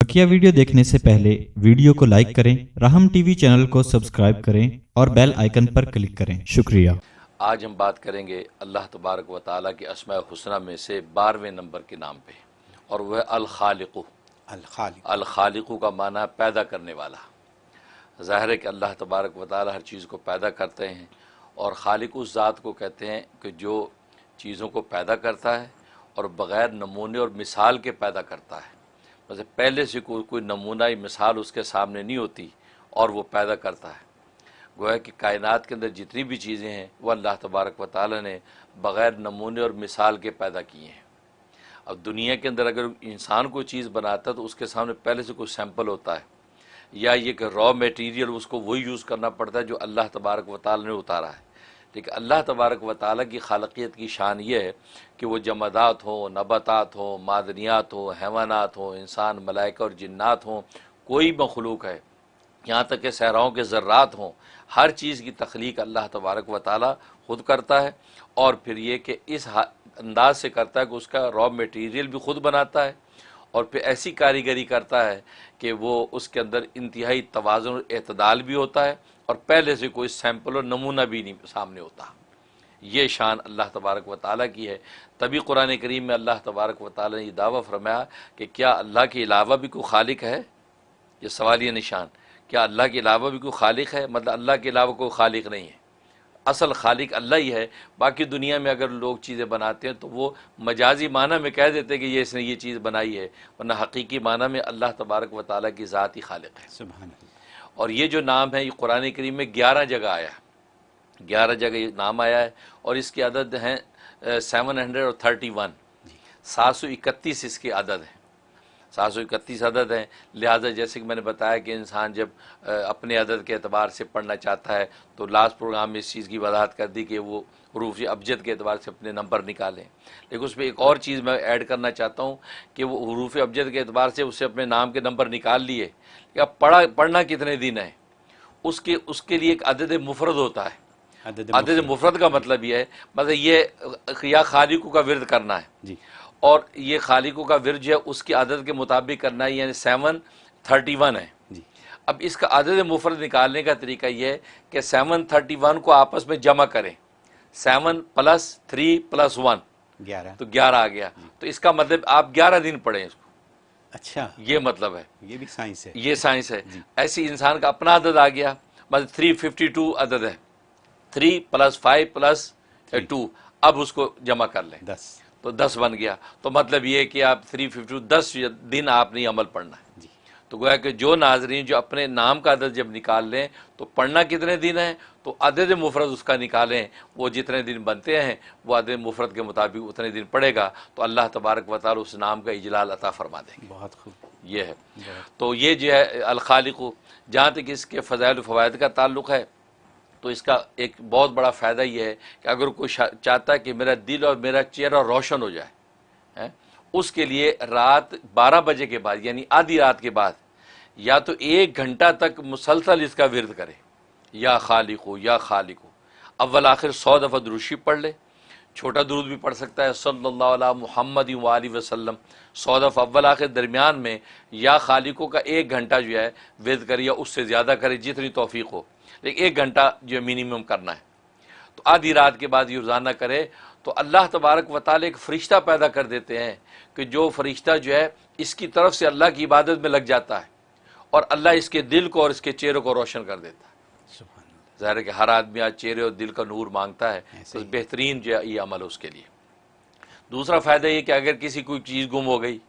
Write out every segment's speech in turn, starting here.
बकिया video देखने से पहले वीडियो को लाइक करें, राहम टीवी चैनल को सब्सक्राइब करें और बेल आइकन पर क्लिक करें। शुक्रिया। आज हम बात करेंगे अल्लाह तबारक व ताला के अस्माए हुस्ना में से 12वें नंबर के नाम पे, और वह अल-खालिक़ु। अल-खालिक़ु का माना है पैदा करने वाला। ज़ाहिर है कि अल्लाह तबारक व ताला हर चीज़ को पैदा करते हैं, और खालिक़ उस ज़ात को कहते हैं कि जो चीज़ों को पैदा करता है और बग़ैर नमूने और मिसाल के पैदा करता है। मतलब पहले से कोई नमूना या मिसाल उसके सामने नहीं होती और वो पैदा करता है। गोया कि कायनात के अंदर जितनी भी चीज़ें हैं वो अल्लाह तबारक व ताला ने बग़ैर नमूने और मिसाल के पैदा किए हैं। अब दुनिया के अंदर अगर इंसान कोई चीज़ बनाता है तो उसके सामने पहले से कोई सैंपल होता है, या ये कि रॉ मटेरियल उसको वही यूज़ करना पड़ता है जो अल्लाह तबारक व ताला ने उतारा है। लेकिन अल्लाह तबारक व ताला की खालकियत की शान ये है कि वो जमादात हों, नबातात हों, मादनियात हों, हैवानात हों, इंसान, मलाइका और जिन्नात हों, कोई मखलूक है, यहाँ तक कि सहराओं के ज़र्रात हों, हर चीज़ की तख्लीक अल्लाह तबारक व ताला ख़ुद करता है। और फिर ये कि इस अंदाज से करता है कि उसका रॉ मटेरियल भी ख़ुद बनाता है, और फिर ऐसी कारीगरी करता है कि वो उसके अंदर इंतहाई तवाज़ुन और एतदाल भी होता है, और पहले से कोई सैंपल और नमूना भी नहीं सामने होता। ये शान अल्लाह तबारक व ताला की है। तभी कुरान करीम में अल्लाह तबारक व ताला ने ये दावा फरमाया कि क्या अल्लाह के अलावा भी कोई खालिक है। ये सवालिया निशान, क्या अल्लाह के अलावा भी कोई खालिक है? मतलब अल्लाह के अलावा कोई खालिक नहीं है, असल खालिक अल्लाह ही है। बाकी दुनिया में अगर लोग चीज़ें बनाते हैं तो वो मजाजी माना में कह देते हैं कि ये इसने ये चीज़ बनाई है, वरना हकीकी माना में अल्लाह तबारक व ताला की ज़ात ही खालिक है। सुभान अल्लाह। और ये जो नाम है ये कुरान करीम में 11 जगह आया है, 11 जगह ये नाम आया है, और इसकी अदद हैं 731, 731 इसकी अदद है, 731 अदद हैं। लिहाजा जैसे कि मैंने बताया कि इंसान जब अपने अदद के अतबार से पढ़ना चाहता है तो लास्ट प्रोग्राम में इस चीज़ की वजाहत कर दी कि वो हरूफ अबजद के अतबार से अपने नंबर निकालें। लेकिन उसमें एक और चीज़ मैं ऐड करना चाहता हूँ कि वो हरूफ अबजद के अतबार से उससे अपने नाम के नंबर निकाल लिए, या पढ़ना कितने दिन है उसके लिए एक अदद मुफरद होता है। अदद मुफरद का मतलब ये है, मतलब ये या खालिकू का विर्द करना है जी, और ये खालिकू का विर्द जो है उसकी आदत के मुताबिक करना है, यानी 731 है जी। अब इसका आदत मुफरद निकालने का तरीका ये है कि 731 को आपस में जमा करें, 7 + 3 + 1 11, तो 11 आ गया। तो इसका मतलब आप 11 दिन पढ़ें इसको। अच्छा, ये मतलब है, ये भी साइंस है, ये साइंस है। ऐसे इंसान का अपना आदत आ गया, मतलब 352 अदद है, 3 + 5 + 2, अब उसको जमा कर लें 10, तो 10 बन गया। तो मतलब ये कि आप 352 10 दिन आपने अमल पढ़ना है जी। तो गोया कि जो नाजरीन जो अपने नाम का अदद जब निकाल लें तो पढ़ना कितने दिन है, तो अदद मुफरद उसका निकालें, वो जितने दिन बनते हैं वो अदद मुफरद के मुताबिक उतने दिन पड़ेगा, तो अल्लाह तबारक व तआला उस नाम का इजलाल अता फरमा देंगे। बहुत खूब, ये है। तो ये जो है अल-खालिक़ु, जहाँ तक इसके फ़ज़ाइल फ़वाइद का ताल्लुक़ है तो इसका एक बहुत बड़ा फ़ायदा ये है कि अगर कोई चाहता है कि मेरा दिल और मेरा चेहरा रोशन हो जाए है, उसके लिए रात 12 बजे के बाद यानी आधी रात के बाद या तो 1 घंटा तक मुसलसल इसका विर्द करे, या खालिक़ु या खालिक़ु। अव्वल आखिर 100 दफ़ा दुरूशी पढ़ ले, छोटा दुरूद भी पढ़ सकता है सल्लल्लाहु अला मुहम्मद व आलिहि वसल्लम 100 दफ़ा अव्वल आखिर। दरमियान में या खालिक़ु का 1 घंटा जो है विर्द करे, या उससे ज़्यादा करे जितनी तौफीक हो, लेकिन 1 घंटा जो मिनिमम करना है। तो आधी रात के बाद ये रोज़ाना करे तो अल्लाह तबारक व तआला एक फ़रिश्ता पैदा कर देते हैं कि जो फ़रिश्ता जो है इसकी तरफ से अल्लाह की इबादत में लग जाता है, और अल्लाह इसके दिल को और इसके चेहरे को रोशन कर देता है। ज़ाहिर है कि हर आदमी आज चेहरे और दिल का नूर मांगता है, तो बेहतरीन जो है ये अमल है उसके लिए। दूसरा फ़ायदा ये कि अगर किसी कोई चीज़ गुम हो गई,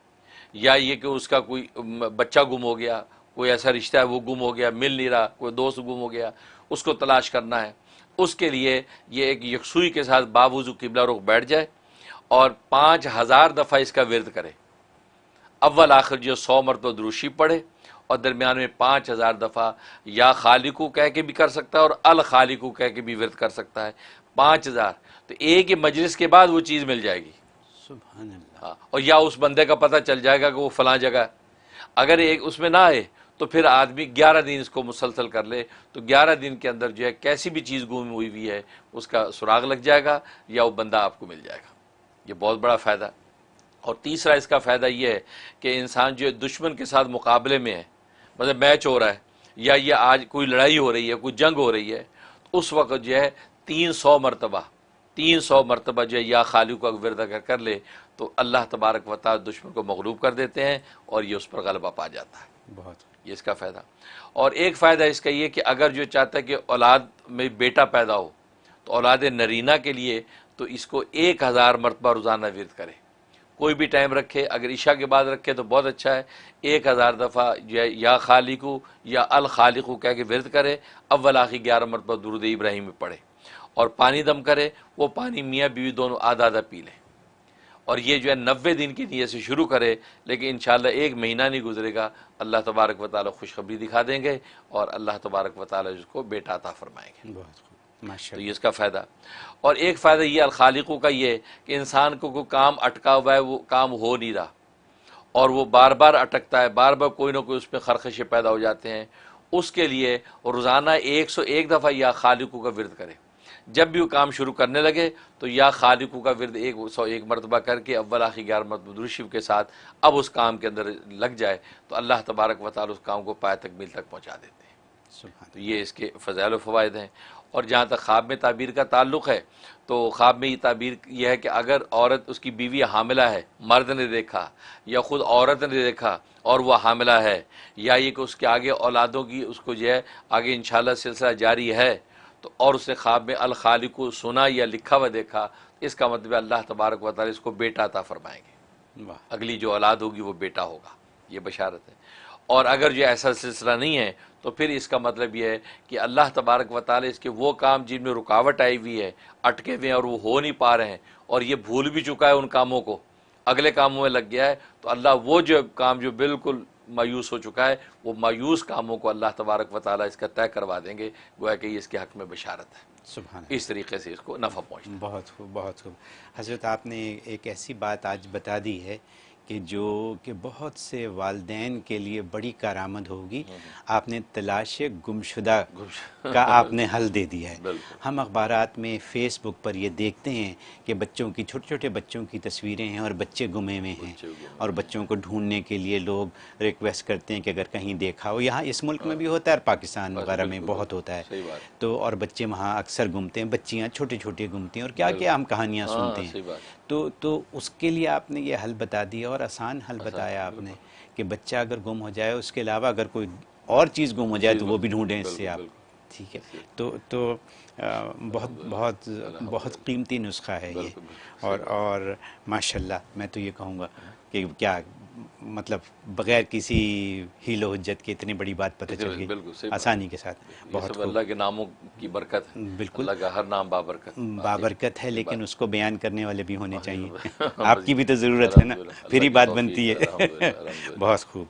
या ये कि उसका कोई बच्चा गुम हो गया, कोई ऐसा रिश्ता है वो गुम हो गया, मिल नहीं रहा, कोई दोस्त गुम हो गया, उसको तलाश करना है, उसके लिए ये एक यकसुई के साथ बावजू किबला रुख बैठ जाए और 5000 दफ़ा इसका विर्द करे। अव्वल आखिर जो 100 मरतबा दुरूशी पढ़े, और दरमियान में 5000 दफ़ा या खालिक़ु कह के भी कर सकता है और अल खालिक़ु कह के भी विर्द कर सकता है। 5000, तो एक ही मजलिस के बाद वो चीज़ मिल जाएगी। सुभान अल्लाह। हाँ, और या उस बंदे का पता चल जाएगा कि वो फ़लाँ जगह। अगर एक उसमें ना आए तो फिर आदमी 11 दिन इसको मुसलसल कर ले, तो 11 दिन के अंदर जो है कैसी भी चीज़ गुम हुई हुई है उसका सुराग लग जाएगा, या वो बंदा आपको मिल जाएगा। ये बहुत बड़ा फ़ायदा। اور تیسرا اس کا فائدہ یہ ہے کہ انسان جو دشمن کے ساتھ مقابلے میں ہے، مطلب میچ ہو رہا ہے یا یہ آج کوئی لڑائی ہو رہی ہے، کوئی جنگ ہو رہی ہے، اس وقت جو ہے 300 مرتبہ جو ہے یا خالق کا ورد اگر کر لے تو اللہ تبارک و تعالی دشمن کو مغلوب کر دیتے ہیں اور یہ اس پر غلبہ پا جاتا ہے۔ بہت یہ اس کا فائدہ۔ اور ایک فائدہ اس کا یہ کہ اگر جو چاہتا ہے کہ اولاد میں بیٹا پیدا ہو تو اولاد نرینہ کے لیے تو اس کو 1000 مرتبہ روزانہ ورد کرے، کوئی بھی ٹائم رکھے، اگر عشاء کے بعد رکھے تو بہت اچھا ہے، 1000 دفعہ یا خالقو یا الخالقو کہہ کے ورد کرے، اول آخر 11 مرتبہ درود ابراہیم میں پڑھے، اور پانی دم کرے، وہ پانی میاں بیوی دونوں آدھا آدھا پی لیں، اور یہ جو ہے 90 دن کی نیت سے شروع کرے، لیکن انشاءاللہ 1 مہینہ نہیں گزرے گا، اللہ تبارک و تعالی خوشخبری دکھا دیں گے اور اللہ تبارک و تعالی اس کو بیٹا عطا فرمائیں گے۔ بہت خوب، ماشاء تو اللہ۔ یہ اس کا فائدہ۔ اور ایک فائدہ یہ الخالقوں کا یہ کہ انسان کو کوئی کام اٹکا ہوا ہے، وہ کام ہو نہیں رہا اور وہ بار بار اٹکتا ہے، بار بار کوئی نہ کوئی اس پہ خرخشے پیدا ہو جاتے ہیں، اس کے لیے روزانہ 101 دفعہ یا خالقوں کا ورد کرے۔ جب بھی وہ کام شروع کرنے لگے تو یا خالقوں کا ورد 101 مرتبہ کر کے اول آخر 11 مرتبہ درود شریف کے ساتھ اب اس کام کے اندر لگ جائے تو اللہ تبارک و تعالی اس کام کو پایہ تکمیل تک پہنچا دیتے ہیں۔ سبحان تو یہ اس کے فضائل و فوائد ہیں۔ اور جہاں تک خواب میں تعبیر کا تعلق ہے تو خواب میں یہ تعبیر یہ ہے کہ اگر عورت، اس کی بیوی حاملہ ہے، مرد نے دیکھا یا خود عورت نے دیکھا اور وہ حاملہ ہے، یا یہ کہ اس کے آگے اولادوں کی اس کو جو ہے آگے انشاءاللہ سلسلہ جاری ہے، تو اور اس نے خواب میں الخالق کو سنا یا لکھا ہوا دیکھا، اس کا مطلب ہے اللہ تبارک و تعالی اس کو بیٹا عطا فرمائیں گے، واہ، اگلی جو اولاد ہوگی وہ بیٹا ہوگا، یہ بشارت ہے۔ اور اگر جو ایسا سلسلہ نہیں ہے تو پھر اس کا مطلب یہ ہے کہ اللہ تبارک و تعالی اس کے وہ کام جن میں رکاوٹ آئی ہوئی ہے، اٹکے ہوئے ہیں اور وہ ہو نہیں پا رہے ہیں، اور یہ بھول بھی چکا ہے ان کاموں کو، اگلے کاموں میں لگ گیا ہے، تو اللہ وہ جو کام جو بالکل مایوس ہو چکا ہے، وہ مایوس کاموں کو اللہ تبارک و تعالی اس کا طے کروا دیں گے، گویا کہ یہ اس کے حق میں بشارت ہے۔ سبحان اللہ۔ اس طریقے سے اس کو نفع پہنچتا ہے۔ بہت خوب، بہت خوب حضرت، آپ نے ایک ایسی بات آج بتا دی ہے کہ بہت سے والدین کے لیے بڑی کارآمد ہوگی۔ آپ نے تلاش گمشدہ کا آپ نے حل دے دیا ہے۔ بالکل ہم اخبارات میں، فیس بک پر یہ دیکھتے ہیں کہ بچوں کی، چھوٹے چھوٹے بچوں کی تصویریں ہیں اور بچے گمے ہوئے ہیں، اور بچوں کو ڈھونڈنے کے لیے لوگ ریکویسٹ کرتے ہیں کہ اگر کہیں دیکھا ہو، یہاں اس ملک میں بھی ہوتا ہے اور پاکستان وغیرہ میں بہت ہوتا ہے، صحیح بات، تو اور بچے وہاں اکثر گھومتے ہیں، بچیاں چھوٹے چھوٹے گھومتی ہیں اور کیا کیا ہم کہانیاں سنتے ہیں۔ صحیح بات، تو اس کے لیے آپ نے یہ حل بتا دیا، اور آسان حل بتایا آپ نے کہ بچہ اگر گم ہو جائے، اس کے علاوہ اگر کوئی اور چیز گم ہو جائے تو وہ بھی ڈھونڈیں اس سے آپ۔ ٹھیک ہے، تو بہت بہت بہت قیمتی نسخہ ہے یہ، اور ماشاءاللہ میں تو یہ کہوں گا کہ کیا مطلب بغیر کسی حیل و حجت کے اتنی بڑی بات پتہ چل گئی بالکل صحیح بات۔ آسانی کے ساتھ۔ یہ بہت سب اللہ کے ناموں کی برکت ہے، بالکل اللہ کا ہر نام بابرکت، بابرکت ہے، لیکن اس کو بیان کرنے والے بھی ہونے چاہیے۔ الحمدللہ، آپ کی بھی تو ضرورت ہے نا، الحمدللہ، پھر ہی اللہ کی بات توفیق بنتی ہے، ہے۔ الحمدللہ، الحمدللہ۔ بہت خوب۔